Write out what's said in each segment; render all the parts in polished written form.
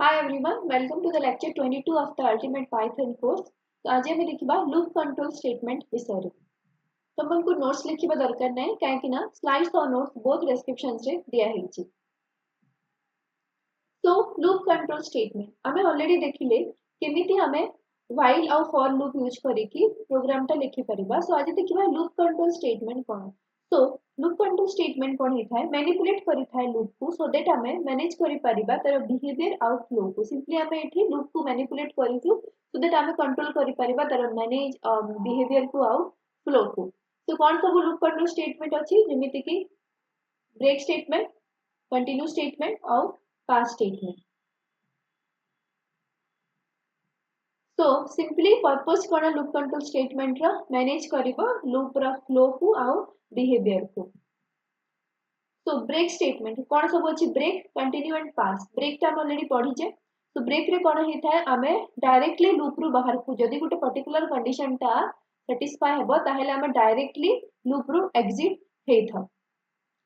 Hi everyone, welcome to the lecture 22 of the Ultimate Python course. तो आज हम देखिबा लूप कंट्रोल स्टेटमेंट विषय रे तुमको नोट्स लिखिबा दरकार नै काहे कि ना स्लाइड्स और नोट्स बोथ डिस्क्रिप्शन रे दिया हेछि। तो लूप कंट्रोल स्टेटमेंट हमें ऑलरेडी देखिले केमिति हमें व्हाइल और फॉर लूप यूज करिकि प्रोग्राम टा लिखि परिबा। सो आज देखिबा लूप कंट्रोल स्टेटमेंट कोन। तो लूप कंट्रोल स्टेटमेंट कोन हिथाय मैनिपुलेट करिथाय लूप को सो दैट हमें मैनेज करि परिबा तर बिहेवियर आउट फ्लो को सिंपली हमें एठी लूप को मैनिपुलेट करिकु सो दैट हमें कंट्रोल करि परिबा तर मैनेज बिहेवियर को आउट फ्लो को। तो कोन सब लूप कंट्रोल स्टेटमेंट अछि जेमिति कि ब्रेक स्टेटमेंट, कंटिन्यू स्टेटमेंट और पास स्टेटमेंट। तो सिंपली पर्पस कोन लूप कंट्रोल स्टेटमेंट रा मैनेज करिवो लूप रा फ्लो को आउ बिहेवियर को। तो ब्रेक स्टेटमेंट कोन सब अछि break, continue and pass. Break ता हम ऑलरेडी पढी जे। तो ब्रेक रे कोन हिथाय हमें डायरेक्टली लूप रु बाहर को जदी गुटे पर्टिकुलर कंडीशन ता सैटिस्फाई हेबो ताहेले हमें डायरेक्टली लूप रु एग्जिट हेथा।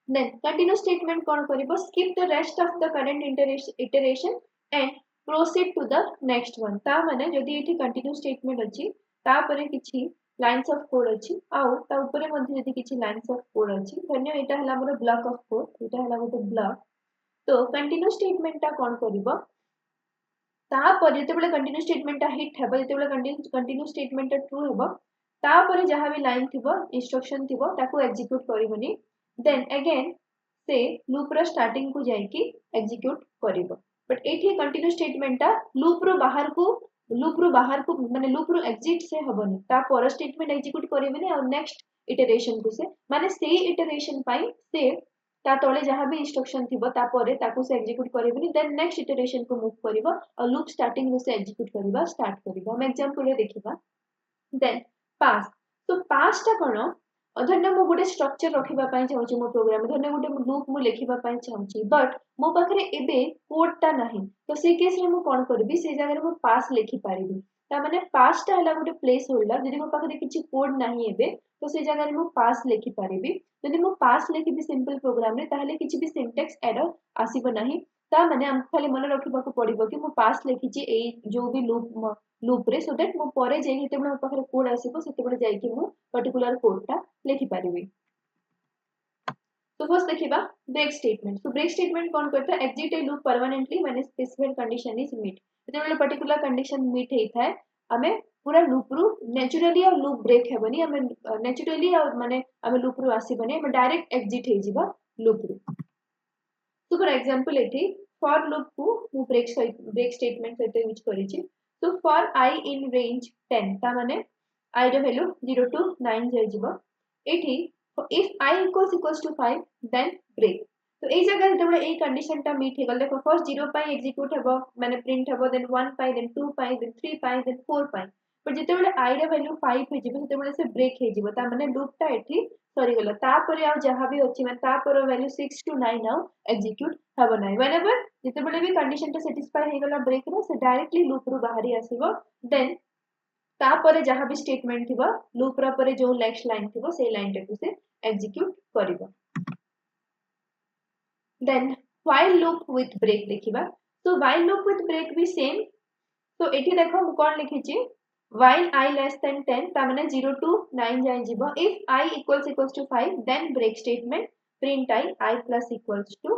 Then continue statement कौन करिबो skip the rest of the current iteration and proceed to the next one। ता माने जदी एठी continue statement अछि ता परे किछि lines of code अछि आउ ता ऊपरे मध्ये जदी किछि lines of code अछि धन्य एटा हला हमर block of code एटा हला गोटे block। तो continue statement ता कौन करिबो ता परे जते बेले continue statement ता hit हेबो जते बेले continue statement ता true हेबो ता परे जहा भी line थिबो instruction थिबो ताको execute करिवोनी। then again से लूप रा स्टार्टिंग को जाई कि एग्जीक्यूट करिवो। बट एठी कंटिन्यू स्टेटमेंट ता लूप रो बाहर को माने लूप रो एग्जिट से हबनी ता पर स्टेटमेंट एग्जीक्यूट करिवनी और नेक्स्ट इटरेशन को से माने सेही इटरेशन पाई से ता तळे जहा भी इंस्ट्रक्शन थिबो ता परे ताको से एग्जीक्यूट करिवनी देन नेक्स्ट इटरेशन को मूव करिवो और लूप स्टार्टिंग से एग्जीक्यूट करिवा स्टार्ट करिवो। हम एग्जांपल रे देखिबा। Then pass. तो पास ता कोन धन्य मु गोटे स्ट्रक्चर रखिबा पई चाहूची मो प्रोग्राम धन्य गोटे लूप मु लिखिबा पई चाहूची बट मो पाखरे एबे कोड ता नाही तो से केस रे मु कोन करबी से जगह रे मु पास लिखि पारिबी। ता माने पास ता हला गोटे प्लेस होल्डर जदि मो पाखरे किछि कोड नाही एबे तो से जगह रे मु पास लिखि पारिबी। जदि मु पास लिखिबी सिंपल प्रोग्राम रे ताहले किछि भी सिंटैक्स एरर आसीबो नाही। ता माने हम खाली मन रखिबा को पड़िबो कि मु पास लिखिछि ए जो भी लूप रे सो दैट मु परे जे हेते मो पाखरे कोड आसीबो सेते बडे जाई कि मु पर्टिकुलर कोड ता लिखि पारिबी। तो फर्स्ट देखिबा ब्रेक स्टेटमेंट। तो ब्रेक स्टेटमेंट कोन करता exit a loop permanently when specified condition is meet. जेते पर्टिकुलर कंडीशन मीट हेथाय हमें पूरा लूप रु नेचुरली और लूप ब्रेक हेबनी हमें नेचुरली और माने हमें लूप रु आसीबनी हमें डायरेक्ट एग्जिट हे जिबा लूप रु। तो फॉर एग्जांपल एठी फॉर लूप को मु ब्रेक स्टेटमेंट सहित यूज करि छि। तो फॉर आई इन रेंज 10 ता माने आई रो वैल्यू 0 to 9 जाय जिवो। एठी if I equals to 5 then break। तो ए जगह जब ए कंडीशन ता मीट हेगल देखो फर्स्ट 0 पाई एग्जीक्यूट हेबो माने प्रिंट हेबो देन 1 पाई देन 2 पाई देन 3 पाई देन 4 पाई पर जते बेले आई रे वैल्यू 5 हे जिवो तते बेले से ब्रेक हे जिवो ता माने लूप ता एठी सरी गेलो ता परे आ जहा भी अछि माने ता पर वैल्यू 6 to 9 नाउ एग्जीक्यूट हेबो नै व्हेनेवर जते बेले भी कंडीशन ता सैटिस्फाई हे गेला ब्रेक रो से डायरेक्टली लूप रु बाहरी आसीबो देन ता परे जहा भी स्टेटमेंट थिबो लूप रा परे जो नेक्स्ट लाइन थिबो से लाइन टाकू से एग्जीक्यूट करिवो। Then while loop with break देखिबा। तो while loop with break भी सेम। तो एठी देखो मु कोन लिखि छि while I less than 10 ता माने 0 to 9 जाय जिवो if I equals to 5 then break statement print I plus equals to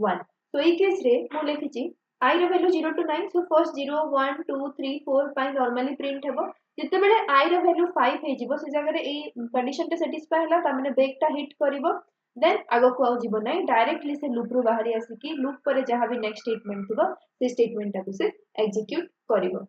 1। तो ई केस रे मु लिखि छि I रे value 0 to 9 so first 0 1 2 3 4 5 normally print हेबो जते बेले I रे वैल्यू 5 हे जिवो से जगह रे ए कंडीशन ते सैटिस्फाई हला ता माने ब्रेक ता हिट करिवो देन आगो को आउ जीवन नहीं डायरेक्टली से लूप रु बाहरी आसी कि लूप पर जहां भी नेक्स्ट स्टेटमेंट थिबो से स्टेटमेंट टाको से एग्जीक्यूट करिवो।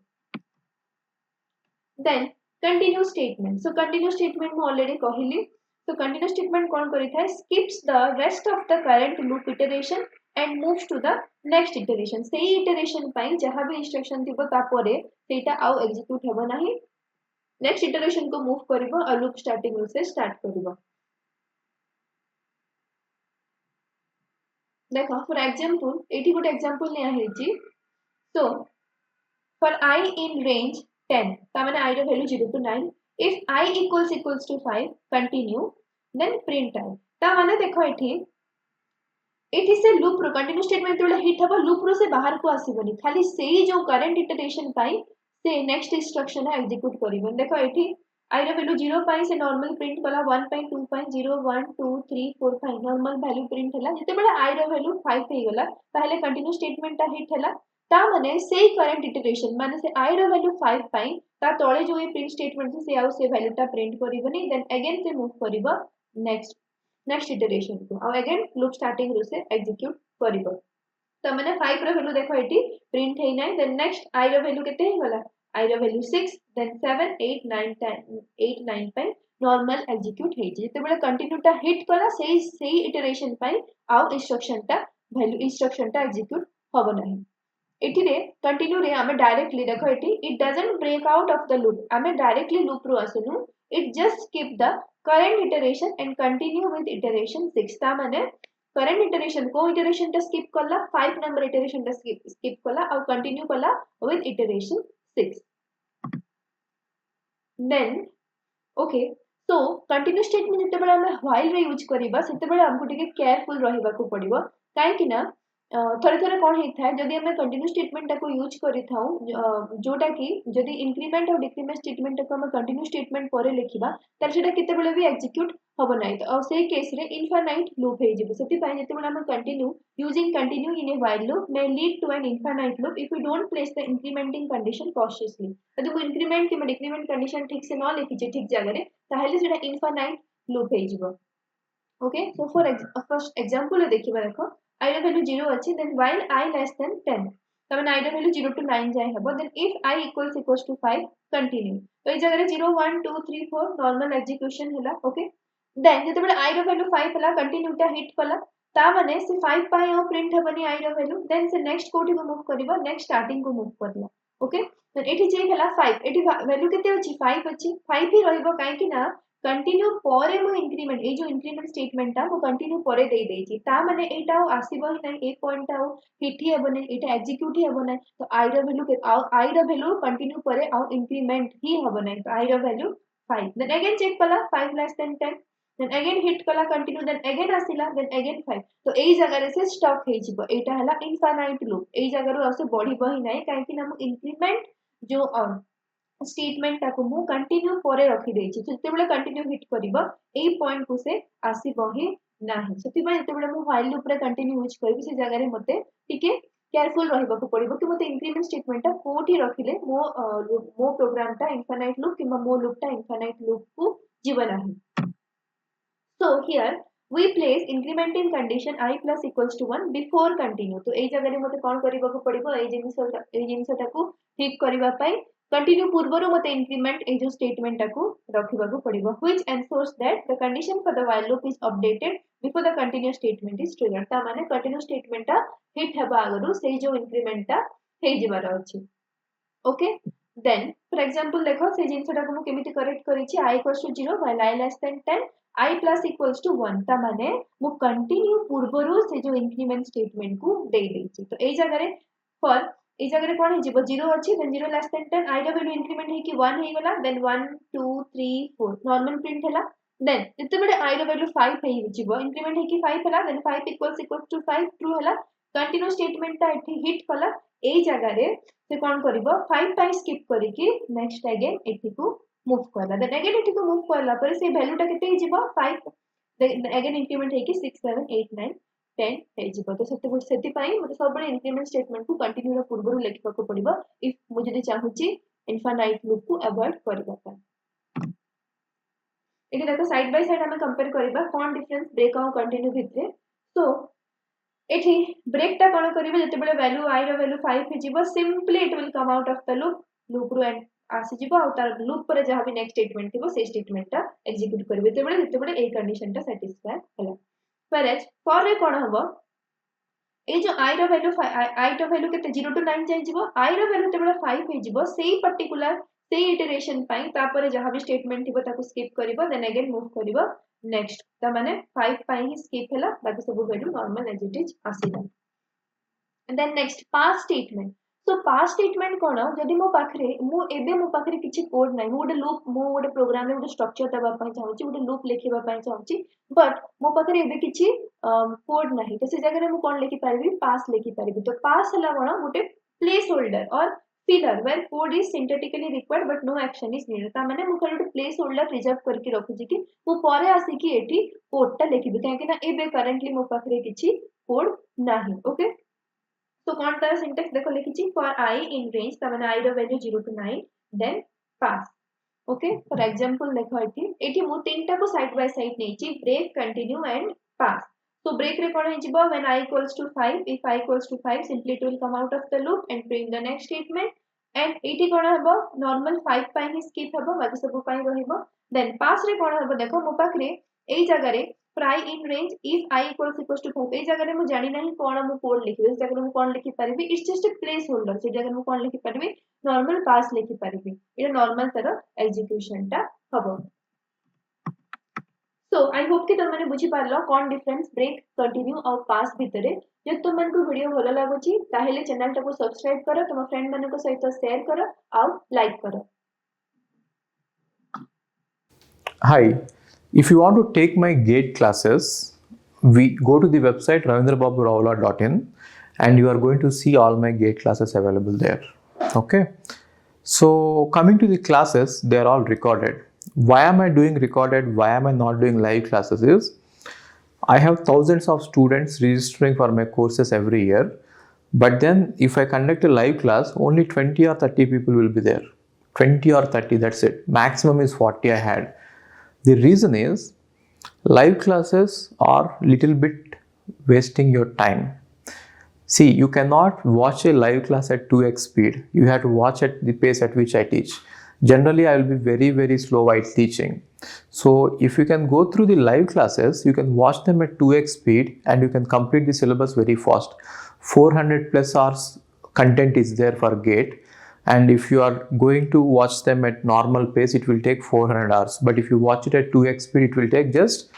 Then continue statement. So continue statement मु ऑलरेडी कहिली। तो कंटिन्यू स्टेटमेंट कोन करि थाय skips the rest of the current loop iteration and moves to the next iteration. सेही इटरेशन पाई जहां भी इंस्ट्रक्शन थिबो ता परे सेटा आउ एग्जीक्यूट हेबो नाही नेक्स्ट इटरेशन को मूव करिवो और लूप स्टार्टिंग से स्टार्ट करिवो। देखो फॉर एग्जांपल एठी गुड एग्जांपल ने आहे जी। So for I in range 10 ता माने I रो value 0 to 9 if I equals to 5 continue then print I ता माने देखो एठी एठी से लूप रो कंटिन्यू स्टेटमेंट जेतबेले हिट हबो लूप रो से बाहर को आसीबनी खाली सेही जो करंट इटरेशन पाई से नेक्स्ट इंस्ट्रक्शन एग्जीक्यूट करिवो देखो एठी आई रो वैल्यू 0 पाई से नॉर्मल प्रिंट कला 1 पाई 2 पाई 0 1 2 3 4 5 नॉर्मल वैल्यू प्रिंट हला जेतेबेले आई रो वैल्यू 5 हे गला ताहले कंटिन्यू स्टेटमेंट ता हिट हला ता माने सेही करंट इटरेशन माने से आई रो वैल्यू 5 पाई ता तळे जो ये प्रिंट स्टेटमेंट से आउ से वैल्यू ता प्रिंट करिवनी देन अगेन से मूव करिवो नेक्स्ट इटरेशन को और अगेन लूप स्टार्टिंग रो से एग्जीक्यूट करिवो तो मैंने 5 रो वैल्यू देखो एटी प्रिंट हे नै देन नेक्स्ट आई रो वैल्यू केते हे गला आई रो वैल्यू 6 देन 7 8 9 10 8 9 पे नॉर्मल एग्जीक्यूट हे जेते बेले कंटिन्यू ता हिट कला सेही इटरेशन पाई आउ इंस्ट्रक्शन ता एग्जीक्यूट होबो नाही एठी रे कंटिन्यू रे हमें डायरेक्टली देखो एठी it doesn't break out of the loop हमें डायरेक्टली लूप रो आसनु it just skip the current iteration and continue with iteration 6 ता माने करंट इटरेशन को इटरेशन टा स्किप कला 5 नंबर इटरेशन टा स्किप कला और कंटिन्यू कला विथ इटरेशन 6 देन ओके तो कंटिन्यू स्टेटमेंट जते बेला हम व्हाइल रे यूज करिबा सेते बेला हमको टिके केयरफुल रहिबा को पड़िबो काहे कि ना थोड़े थोड़े कौन होता है जदि हमें कंटिन्यू स्टेटमेंट को यूज करी जोटा कि जदि इंक्रीमेंट और डिक्रीमेंट स्टेटमेंट को हम कंटिन्यू स्टेटमेंट पर लिखिबा तार सेटा केते बेले भी एग्जीक्यूट हबो नै तो और सेही केस रे इनफाइनाइट लूप हे जिवो सेति पय जते बेले हम continue using continue in A while loop may lead to an infinite loop if you don't place the incrementing condition cautiously यदि को इंक्रीमेंट कि डिक्रीमेंट कंडीशन ठीक से न लिखि जे ठीक जगह रे ताहेले सेटा इनफाइनाइट लूप हे जिवो okay so for first example देखिबा देखो I ର value 0 ଅଛି then while I less than 10 तबन I ର value 0 to 9 जाय हबो then if I equals to 5 continue तो ए जगह रे 0 1 2 3 4 नॉर्मल एग्जीक्यूशन होला ओके then जते बेले I ର value 5 होला कंटिन्यू टा हिट कला ता माने से 5 पाई और प्रिंट हबनी I ର value then से नेक्स्ट कोठी को मूव करबो नेक्स्ट स्टार्टिंग को मूव करला ओके then एठी जे हला 5 एठी वैल्यू केते अछि 5 अछि 5 ही रहइबो काहे कि ना कंटिन्यू परे मो इंक्रीमेंट ए जो इंक्रीमेंट स्टेटमेंट ता मो कंटिन्यू परे दे देछि ता माने एटा आसीबो ही नै ए पॉइंट आउ हिट हेबो नै एटा एग्जीक्यूट हेबो नै तो आई रो वैल्यू कंटिन्यू परे आउ इंक्रीमेंट ही हेबो नै तो आई रो वैल्यू 5 देन अगेन चेक कला 5 less than 10 then again hit कला कंटिन्यू देन अगेन आसीला देन अगेन 5 तो एई जगह रे से स्टक हे जिवो एटा हला इनफाइनाइट लूप एई जगह रो आसे बढ़िबो ही नै काहे कि ना इंक्रीमेंट जो स्टेटमेंट ताको मु कंटिन्यू परे रखी देछि जते बेले कंटिन्यू हिट करिवो एई पॉइंट को से आसीबो ही नाही सेति पय जते बेले मु व्हाइल लूप रे कंटिन्यू यूज करबी से जगह रे मते टिके केयरफुल रहिबा को पड़िबो कि मते इंक्रीमेंट स्टेटमेंट ता कोठी रखिले मो प्रोग्राम ता इनफाइनाइट लूप किबा मो लूप ता इनफाइनाइट लूप को जीवन नाही so here we place incrementing condition I plus equals to 1 before continue तो एई जगह रे मते कोन करिबा को पड़िबो एई जिंस टाको ठीक करिबा पई कंटिन्यू पूर्वरु मते इंक्रीमेंट ए जो स्टेटमेंट टाको रखिबा को पड़िबो which ensures that the condition for the while loop is updated before the continue statement is triggered ता माने कंटिन्यू स्टेटमेंट ता हिट हेबा आगरु सेही जो इंक्रीमेंट ता हे जिबार अछि ओके देन फॉर एग्जांपल देखो से जिंस टाको मु केमिति correct करिछि I equals to 0 while I less than 10 I plus equals to 1 ता माने मु कंटिन्यू पूर्वरु से जो इंक्रीमेंट स्टेटमेंट को दे देछि तो एई जगह रे फॉर एई जगह रे कोन हे जिवो 0 अछि देन 0 लेस देन 10 I रो वैल्यू इंक्रीमेंट हे कि 1 हे गला देन 1 2 3 4 नॉर्मल प्रिंट हला देन जते बेले I रो वैल्यू 5 हे जिवो इंक्रीमेंट हे कि 5 हला देन 5 इक्वल्स टू 5 ट्रू हला कंटिन्यू स्टेटमेंट ता एठी हिट कला एई जगह रे से कोन करिवो 5 पाई स्किप करी कि नेक्स्ट अगेन एठी को मूव करला देन अगेन एठी को मूव करला पर से वैल्यू टा केते जिवो 5 देन अगेन इंक्रीमेंट हे कि 6 7 8 9 10 हे जिवो तो सेति पई मते सब बडे इंक्रीमेंट स्टेटमेंट को कंटिन्यू रो पूर्वरु लिखबा को पड़िबो इफ मु जदी चाहूची इनफाइनाइट लूप को अवॉइड करबा पई एठी देखो साइड बाय साइड हमें कंपेयर करबा कोन डिफरेंस ब्रेक और कंटिन्यू भितरे तो एठी ब्रेक टा कोन करिवे जते बेले वैल्यू I रो वैल्यू 5 हे जिवो simply it will come out of the loop रो एंड आसी जिवो और तार लूप पर जहां भी नेक्स्ट स्टेटमेंट थिबो से स्टेटमेंट टा एग्जीक्यूट करबे जते बेले ए कंडीशन टा सैटिस्फाई होला whereas for रे कोन हबो ए जो I रो वैल्यू I रो वैल्यू केते 0 to 9 जाय जिवो I रो वैल्यू ते बेले 5 हे जिवो सेही पर्टिकुलर सेही इटरेशन पई तापर जहां भी स्टेटमेंट थिबो ताको स्किप करिवो देन अगेन मूव करिवो नेक्स्ट ता माने 5 पई ही स्किप हला बाकी सब value normal as it is आसीला and then next pass statement सो पास स्टेटमेंट कौन जदि मो पाखरे मु एबे मो पाखरे किछि कोड नै मु गोटे लूप मु गोटे प्रोग्राम रे गोटे स्ट्रक्चर देबा पई चाहूची गोटे लूप लिखिबा पई चाहूची बट मो पाखरे एबे किछि कोड नाही तो से जगह रे मु कोन लिखि परबी पास लिखि परबी तो पास हला कोन गोटे प्लेस होल्डर और filler where code is synthetically required but no action is needed ता माने मु खाली गोटे प्लेस होल्डर रिजर्व करके रखुची कि मु परे आसी कि एठी कोड ता लिखिबी काहे कि ना एबे करंटली मो पाखरे किछि कोड नाही ओके तो कौन तार सिंटेक्स देखो लिखिछि फॉर I in range ता माने I रो value 0 to 9 then pass okay for example देखो एठी मु तीनटा को साइड बाय साइड नेछि break continue and pass so break रे कोन हिजिबो when I equals to 5 if I equals to 5 simply it will come out of the loop and print the next statement and एठी कोन हबो normal 5 पाई ही skip हबो बाकी सब पाई रहिबो then पास रे कोन हबो देखो मो पाखरे एई जगह रे try in range if I equals to 5 एई जगह रे मु जानि नाही कोन मु कोड लिखिबे एई जगह रे मु कोन लिखि परिबी it's just a placeholder से जगह मु कोन लिखि परिबी नॉर्मल पास लिखि परिबी एटा नॉर्मल तरह एग्जीक्यूशन टा हबो सो आई होप कि तुम मैंने बुझी पारलो कौन डिफरेंस ब्रेक कंटिन्यू और पास भितरे जे तुम मन को वीडियो भलो लागुची ताहेले चैनल टाको सब्सक्राइब करो तुम फ्रेंड मन को सहित शेयर करो और लाइक करो Hi, if you want to take my GATE classes, we go to the website ravindrababurao.in and you are going to see all my GATE classes available there. Okay, so coming to the classes, they are all recorded. Why am I doing recorded? Why am I not doing live classes? Is I have thousands of students registering for my courses every year, but then if I conduct a live class, only 20 or 30 people will be there. 20 or 30, that's it. Maximum is 40 I had. The reason is live classes are little bit wasting your time. See, you cannot watch a live class at 2x speed. You have to watch at the pace at which I teach. Generally, I will be very, very slow while teaching. So if you can go through the live classes, you can watch them at 2x speed and you can complete the syllabus very fast. 400 plus hours content is there for GATE. And if you are going to watch them at normal pace, it will take 400 hours. But if you watch it at 2x speed, it will take just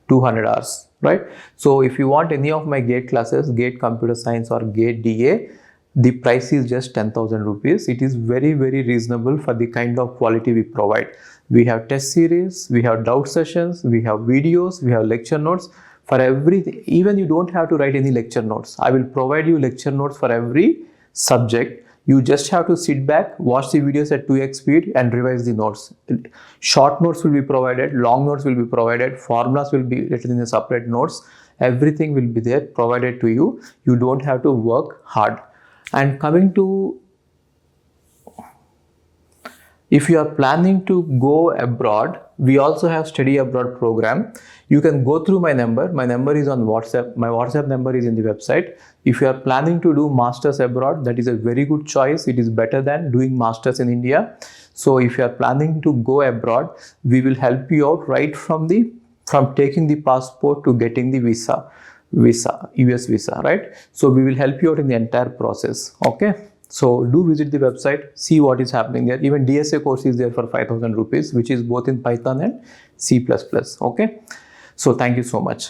200 hours, right? So if you want any of my GATE classes, GATE Computer Science or GATE DA, the price is just 10,000 rupees. It is very, very reasonable for the kind of quality we provide. We have test series, we have doubt sessions, we have videos, we have lecture notes for everything. Even you don't have to write any lecture notes. I will provide you lecture notes for every subject. You just have to sit back, watch the videos at 2x speed and revise the notes. Short notes will be provided, long notes will be provided, formulas will be written in the separate notes. Everything will be there provided to you. You don't have to work hard. And coming to, if you are planning to go abroad, we also have study abroad program. You can go through my number. My number is on WhatsApp. My WhatsApp number is in the website. If you are planning to do masters abroad, that is a very good choice. It is better than doing masters in India. So if you are planning to go abroad, we will help you out right from taking the passport to getting the visa, US visa, right? So we will help you out in the entire process. Okay. So do visit the website, see what is happening there. Even DSA course is there for 5,000 rupees, which is both in Python and C++. Okay. So thank you so much.